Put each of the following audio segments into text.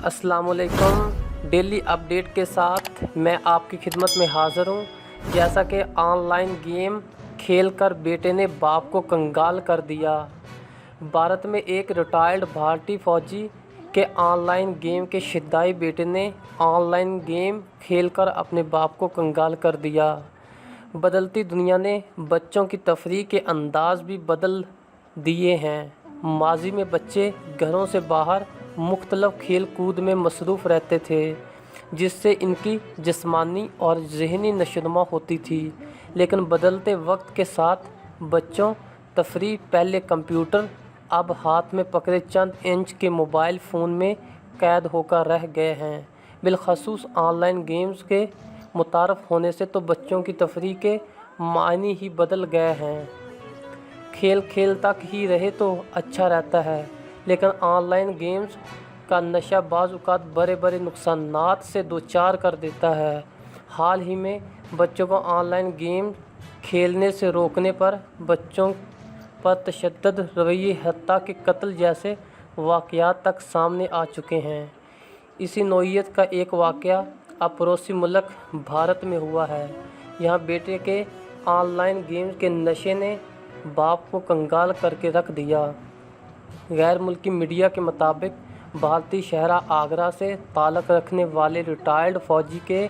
अस्सलाम वालेकुम। Daily update के साथ मैं आपकी खिदमत में हाज़िर हूँ। जैसा कि ऑनलाइन गेम खेलकर बेटे ने बाप को कंगाल कर दिया। भारत में एक रिटायर्ड भारतीय फ़ौजी के ऑनलाइन गेम के शिद्दाई बेटे ने ऑनलाइन गेम खेलकर अपने बाप को कंगाल कर दिया। बदलती दुनिया ने बच्चों की तफरीह के अंदाज़ भी बदल दिए हैं। माजी में बच्चे घरों से बाहर मुख्तलिफ खेल कूद में मसरूफ़ रहते थे, जिससे इनकी जिस्मानी और ज़हनी नशोनुमा होती थी। लेकिन बदलते वक्त के साथ बच्चों तफरीह पहले कंप्यूटर, अब हाथ में पकड़े चंद इंच के मोबाइल फ़ोन में कैद होकर रह गए हैं। बिलखसूस ऑनलाइन गेम्स के मुतारफ़ होने से तो बच्चों की तफरीह के मायने ही बदल गए हैं। खेल खेल तक ही रहे तो अच्छा रहता है, लेकिन ऑनलाइन गेम्स का नशा बाज़ औक़ात बड़े बड़े नुकसानात से दो चार कर देता है। हाल ही में बच्चों को ऑनलाइन गेम खेलने से रोकने पर बच्चों पर तशद्दुद रवैये हत्ता कि कत्ल जैसे वाक़यात तक सामने आ चुके हैं। इसी नौइयत का एक वाक़या अब पड़ोसी मुल्क भारत में हुआ है। यहाँ बेटे के ऑनलाइन गेम्स के नशे ने बाप को कंगाल करके रख दिया। गैर मुल्की मीडिया के मुताबिक भारतीय शहर आगरा से ताल्लुक़ रखने वाले रिटायर्ड फ़ौजी के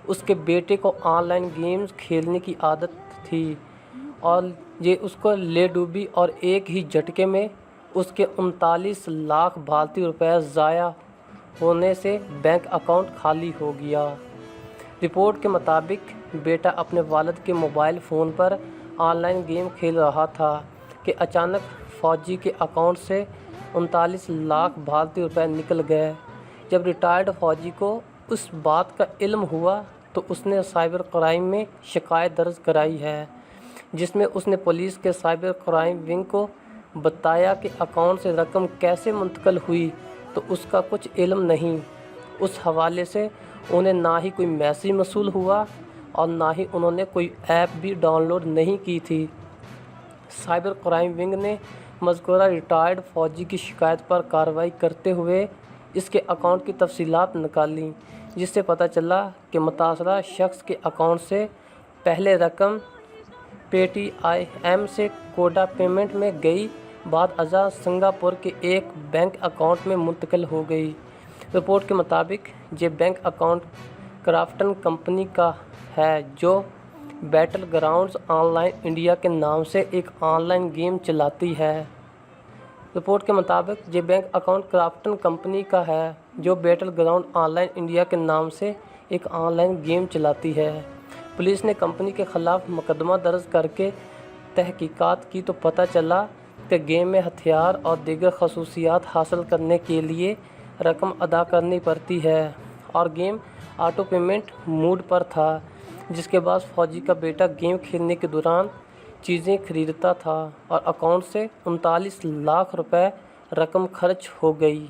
उसके बेटे को ऑनलाइन गेम्स खेलने की आदत थी और ये उसको ले डूबी और एक ही झटके में उसके 39 लाख भारतीय रुपये ज़ाया होने से बैंक अकाउंट खाली हो गया। रिपोर्ट के मुताबिक बेटा अपने वालिद के मोबाइल फ़ोन पर ऑनलाइन गेम खेल रहा था कि अचानक फ़ौजी के अकाउंट से 39 लाख भारतीय रुपये निकल गए। जब रिटायर्ड फ़ौजी को उस बात का इल्म हुआ तो उसने साइबर क्राइम में शिकायत दर्ज कराई है, जिसमें उसने पुलिस के साइबर क्राइम विंग को बताया कि अकाउंट से रकम कैसे मुंतकिल हुई तो उसका कुछ इल्म नहीं। उस हवाले से उन्हें ना ही कोई मैसेज मौसूल हुआ और ना ही उन्होंने कोई ऐप भी डाउनलोड नहीं की थी। साइबर क्राइम विंग ने मज़कूरा रिटायर्ड फ़ौजी की शिकायत पर कार्रवाई करते हुए इसके अकाउंट की तफसीलात निकाली, जिससे पता चला कि मुतासरा शख्स के अकाउंट से पहले रकम पेटीएम से कोडा पेमेंट में गई, बाद अज़ा सिंगापुर के एक बैंक अकाउंट में मुंतकिल हो गई। रिपोर्ट के मुताबिक ये बैंक अकाउंट क्राफ्टन कंपनी का है, जो बैटल ग्राउंड्स ऑनलाइन इंडिया के नाम से एक ऑनलाइन गेम चलाती है। रिपोर्ट के मुताबिक ये बैंक अकाउंट क्राफ्टन कंपनी का है, जो बैटल ग्राउंड ऑनलाइन इंडिया के नाम से एक ऑनलाइन गेम चलाती है। पुलिस ने कंपनी के ख़िलाफ़ मुकदमा दर्ज करके तहकीकात की तो पता चला कि गेम में हथियार और दीगर खसूसियात हासिल करने के लिए रकम अदा करनी पड़ती है और गेम ऑटो पेमेंट मोड पर था, जिसके बाद फ़ौजी का बेटा गेम खेलने के दौरान चीज़ें खरीदता था और अकाउंट से 39 लाख रुपए रकम खर्च हो गई।